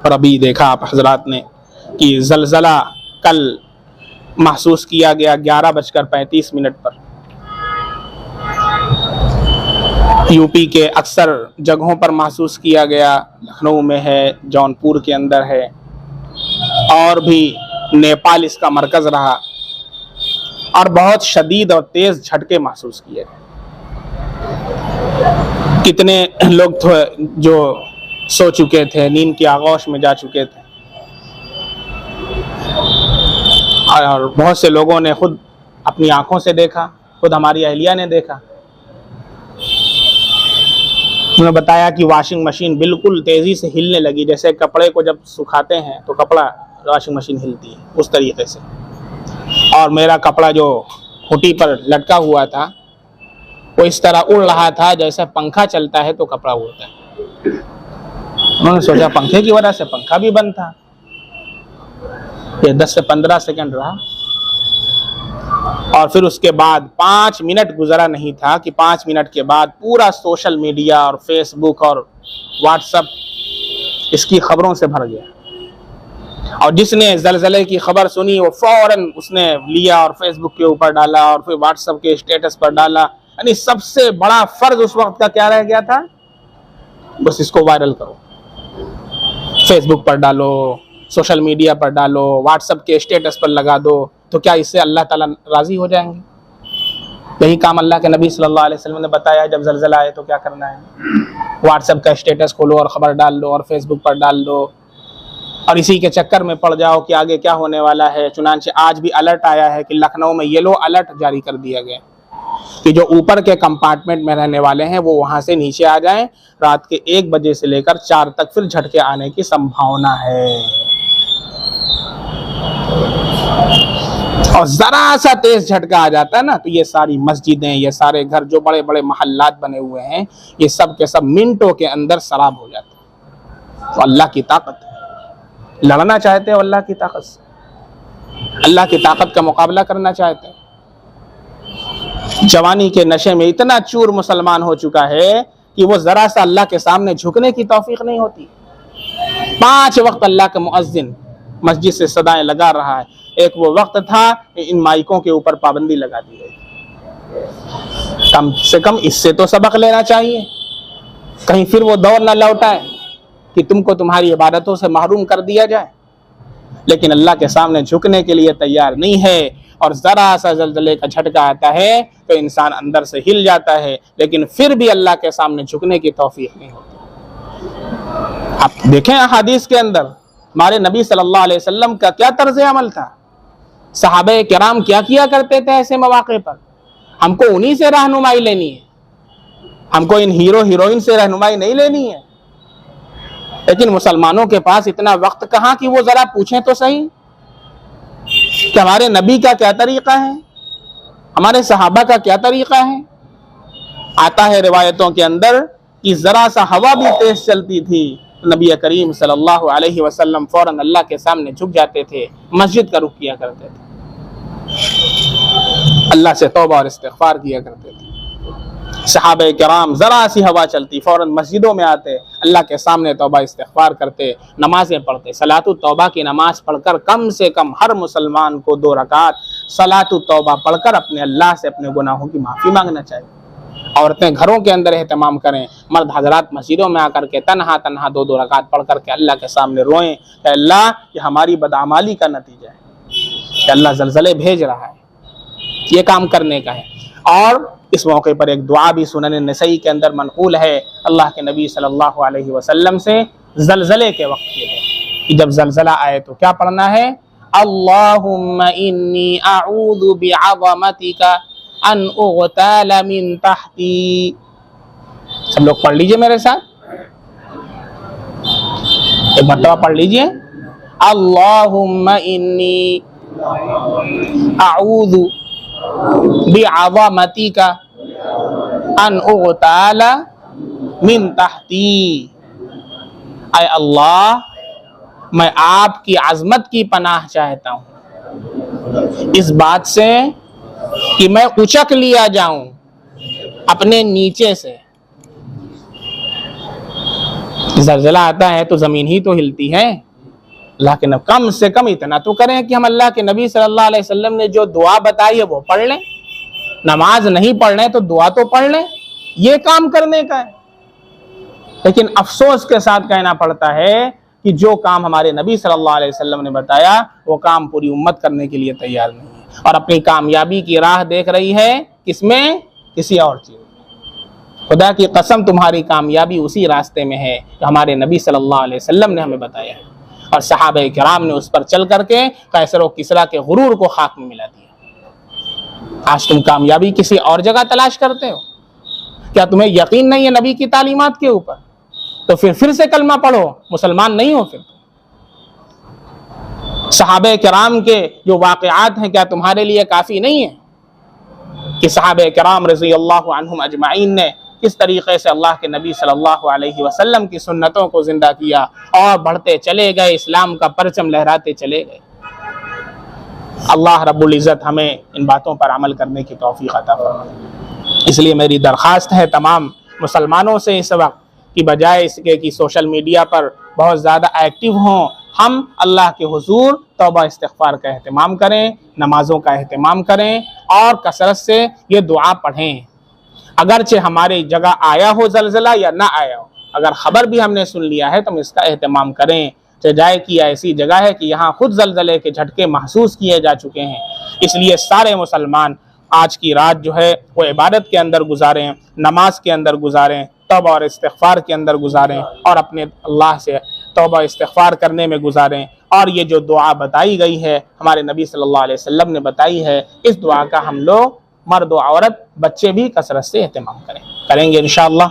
और अभी देखा आप हजरात ने कि जलजला कल महसूस किया गया 11:35 पर। यूपी के अक्सर जगहों पर महसूस किया गया, लखनऊ में है, जौनपुर के अंदर है, और भी नेपाल इसका मरकज रहा, और बहुत शदीद और तेज झटके महसूस किए। कितने लोग जो सो चुके थे, नींद की आगोश में जा चुके थे, और बहुत से लोगों ने खुद अपनी आंखों से देखा, खुद हमारी अहलिया ने देखा। उन्होंने बताया कि वॉशिंग मशीन बिल्कुल तेजी से हिलने लगी, जैसे कपड़े को जब सुखाते हैं तो कपड़ा वॉशिंग मशीन हिलती है उस तरीके से। और मेरा कपड़ा जो खूंटी पर लटका हुआ था वो इस तरह उड़ रहा था जैसे पंखा चलता है तो कपड़ा उड़ता है। उन्होंने सोचा पंखे की वजह से पंखा भी बंद था। ये 10 से 15 सेकंड रहा, और फिर उसके बाद 5 मिनट गुजरा नहीं था कि 5 मिनट के बाद पूरा सोशल मीडिया और फेसबुक और व्हाट्सएप इसकी खबरों से भर गया। और जिसने जलजले की खबर सुनी वो फौरन उसने लिया और फेसबुक के ऊपर डाला और फिर व्हाट्सएप के स्टेटस पर डाला। यानी सबसे बड़ा फर्ज उस वक्त का क्या रह गया था? बस इसको वायरल करो, फेसबुक पर डालो, सोशल मीडिया पर डालो, व्हाट्सएप के स्टेटस पर लगा दो, तो क्या इससे अल्लाह ताला राजी हो जाएंगे? यही काम अल्लाह के नबी सल्लल्लाहु अलैहि वसल्लम ने बताया, जब जलजला आए तो क्या करना है, व्हाट्सएप का स्टेटस खोलो और खबर डाल लो और फेसबुक पर डाल दो, और इसी के चक्कर में पड़ जाओ कि आगे क्या होने वाला है। चुनांचे आज भी अलर्ट आया है कि लखनऊ में येलो अलर्ट जारी कर दिया गया कि जो ऊपर के कंपार्टमेंट में रहने वाले हैं वो वहां से नीचे आ जाएं। रात के 1 बजे से लेकर 4 तक फिर झटके आने की संभावना है। और जरा सा तेज झटका आ जाता है ना तो ये सारी मस्जिदें, ये सारे घर, जो बड़े बड़े महल्लात बने हुए हैं, ये सब के सब मिनटों के अंदर सराब हो जाते हैं। तो अल्लाह की ताकत है। लड़ना चाहते हो अल्लाह की ताकत से, अल्लाह की ताकत का मुकाबला करना चाहते हैं। जवानी के नशे में इतना चूर मुसलमान हो चुका है कि वो जरा सा अल्लाह के सामने झुकने की तौफीक नहीं होती। 5 वक्त अल्लाह का मुअज्जिन मस्जिद से सदाएं लगा रहा है। एक वो वक्त था इन माइकों के ऊपर पाबंदी लगा दी गई। कम से कम इससे तो सबक लेना चाहिए, कहीं फिर वो दौर न लौटाए कि तुमको तुम्हारी इबादतों से महरूम कर दिया जाए। लेकिन अल्लाह के सामने झुकने के लिए तैयार नहीं है, और जरा सा जलजले का झटका आता है तो इंसान अंदर से हिल जाता है, लेकिन फिर भी अल्लाह के सामने झुकने की तौफीक नहीं होती। आप देखें अहादीस के अंदर हमारे नबी सल्लल्लाहु अलैहि वसल्लम का क्या तर्ज अमल था, सहाबे किराम क्या किया करते थे ऐसे मौके पर। हमको उन्हीं से रहनुमाई लेनी है, हमको इन हीरो हीरोइन से रहनुमाई नहीं लेनी है। लेकिन मुसलमानों के पास इतना वक्त कहाँ कि वो जरा पूछें तो सही कि हमारे नबी का क्या तरीका है, हमारे सहाबा का क्या तरीका है। आता है रिवायतों के अंदर कि जरा सा हवा भी तेज चलती थी, नबी करीम सल्लल्लाहु अलैहि वसल्लम फौरन अल्लाह के सामने झुक जाते थे, मस्जिद का रुख किया करते थे, अल्लाह से तौबा और इस्तिग़फ़ार किया करते थे। सहाबे किराम जरा सी हवा चलती फौरन मस्जिदों में आते, अल्लाह के सामने तौबा इस्तिग़फ़ार करते, नमाजें पढ़ते। सलातु तौबा की नमाज पढ़कर कम से कम हर मुसलमान को 2 रकात सलातु तौबा पढ़कर अपने अल्लाह से अपने गुनाहों की माफ़ी मांगना चाहिए। औरतें घरों के अंदर एहतमाम करें, मर्द हजरात मस्जिदों में आकर के तन्हा 2 रकात पढ़ करके अल्लाह के सामने रोएं कि अल्लाह ये हमारी बदअमाली का नतीजा है, कि अल्लाह जलजले भेज रहा है, ये काम करने का है। और इस मौके पर एक दुआ भी सुनन नसई के अंदर मनक़ूल है अल्लाह के नबी सल्लल्लाहु अलैहि वसल्लम से जलजले के वक्त के लिए कि जब जलजला आए तो क्या पढ़ना है, अल्लाहुम्मा इन्नी अऊज़ु बिअज़मतिका अन उग़ताल मिन तहती। सब लोग पढ़ लीजिए मेरे साथ, एक मरतबा पढ़ लीजिए, अल्लाहुम्मा इन्नी अऊज़ु बिअज़मतिका अन उग़ताल मिन तहती। ऐ अल्लाह, मैं आपकी अज़मत की पनाह चाहता हूँ इस बात से कि मैं उचक लिया जाऊं अपने नीचे से। ज़लज़ला आता है तो ज़मीन ही तो हिलती है। अल्लाह के नबी कम से कम इतना तो करें कि हम अल्लाह के नबी सल्लल्लाहु अलैहि वसल्लम ने जो दुआ बताई है वो पढ़ लें। नमाज नहीं पढ़ लें तो दुआ तो पढ़ लें, ये काम करने का है। लेकिन अफसोस के साथ कहना पड़ता है कि जो काम हमारे नबी सल्लल्लाहु अलैहि वसल्लम ने बताया वो काम पूरी उम्मत करने के लिए तैयार नहीं है, और अपनी कामयाबी की राह देख रही है किसमें? किसी और चीज में। खुदा की कसम तुम्हारी कामयाबी उसी रास्ते में है जो हमारे नबी सल्लल्लाहु अलैहि वसल्लम ने हमें बताया है, और सहाबा किराम ने उस पर चल करके कैसर और किसरा के गुरूर को खाक में मिला दिया। आज तुम कामयाबी किसी और जगह तलाश करते हो? क्या तुम्हें यकीन नहीं है नबी की तालीमात के ऊपर? तो फिर से कलमा पढ़ो, मुसलमान नहीं हो फिर। सहाबे किराम के जो वाक़यात हैं क्या तुम्हारे लिए काफी नहीं है कि सहाबे किराम रज़ियल्लाहु अन्हुम अजमाइन ने किस तरीके से अल्लाह के नबी सल्लल्लाहु अलैहि वसल्लम की सुन्नतों को जिंदा किया और बढ़ते चले गए, इस्लाम का परचम लहराते चले गए। अल्लाह रब्बुल इज़्ज़त हमें इन बातों पर अमल करने की तौफीक अता फरमाए। इसलिए मेरी दरख्वास्त है तमाम मुसलमानों से इस वक्त कि बजाय इसके कि सोशल मीडिया पर बहुत ज़्यादा एक्टिव हों, हम अल्लाह के हुजूर तौबा इस्तिग़फ़ार का एहतमाम करें, नमाज़ों का एहतमाम करें और कसरत से ये दुआ पढ़ें। अगरचे हमारी जगह आया हो ज़लज़ला या ना आया हो, अगर ख़बर भी हमने सुन लिया है तो हम इसका एहतमाम करें। जाए कि ऐसी जगह है कि यहाँ खुद ज़लज़ले के झटके महसूस किए जा चुके हैं, इसलिए सारे मुसलमान आज की रात जो है वो इबादत के अंदर गुजारें, नमाज के अंदर गुजारें, तौबा और इस्तिग़फ़ार के अंदर गुजारें और अपने अल्लाह से तौबा इस्तिग़फ़ार करने में गुजारें। और ये जो दुआ बताई गई है हमारे नबी सल्लल्लाहु अलैहि वसल्लम ने बताई है, इस दुआ का हम लोग मर्द और औरत बच्चे भी कसरत से एहतमाम करेंगे इंशाअल्लाह।